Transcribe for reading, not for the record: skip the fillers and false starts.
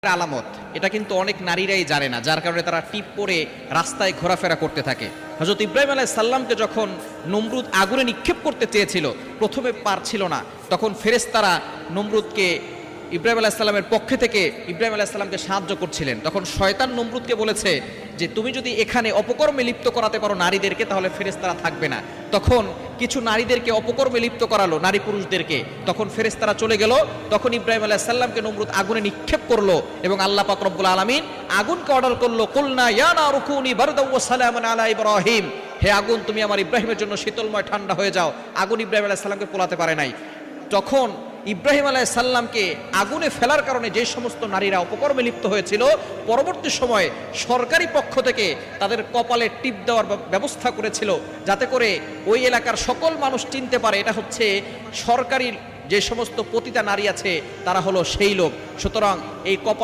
আলামত এটা কিন্তু অনেক নারীরাই জানে না, যার কারণে তারা টিপ পরে রাস্তায় ঘোরাফেরা করতে থাকে। হযরত ইব্রাহিম আলাইহিস সালামকে যখন নমরুদ আগুনে নিক্ষেপ করতে চেয়েছিল, প্রথমে পারছিল না, তখন ফেরেশতারা নমরুদকে ইব্রাহিম আলাইহিস সালামের পক্ষে থেকে ইব্রাহিম আলাইহিস সালামকে সাহায্য করছিলেন। তখন শয়তান নমরুদকে বলেছে যে তুমি যদি এখানে অপকর্মে লিপ্ত করাতে পারো নারীদেরকে, তাহলে ফেরেশতারা থাকবে না। তখন কিছু নারীদেরকে অপকর্মে লিপ্ত করালো, নারী পুরুষদেরকে, তখন ফেরেশতারা চলে গেল। তখন ইব্রাহিম আলাইহিস সালামকে নমরুদ আগুনে নিক্ষেপ করলো এবং আল্লাহ পাক রব্বুল আলামিন আগুনকে অর্ডার করলো, কুলনা ইয়া নারু কুনি বারদাও ওয়া সালামান আলা ইব্রাহিম, হে আগুন তুমি আমার ইব্রাহিমের জন্য শীতলময় ঠান্ডা হয়ে যাও। আগুন ইব্রাহিম আলাইহিস সালামকে পোলাতে পারে নাই। তখন ইব্রাহিম আলাইহিস সালামকে আগুনে ফেলার কারণে যে সমস্ত নারীরা অপকর্মে লিপ্ত হয়েছিল, পরবর্তী সময়ে সরকারি পক্ষ থেকে তাদের কপালে টিপ দেওয়ার ব্যবস্থা করেছিল, যাতে করে ওই এলাকার সকল মানুষ চিনতে পারে এটা হচ্ছে সরকারি যে সমস্ত পতিতা নারী আছে তারা হলো সেই লোক। সুতরাং এই কপাল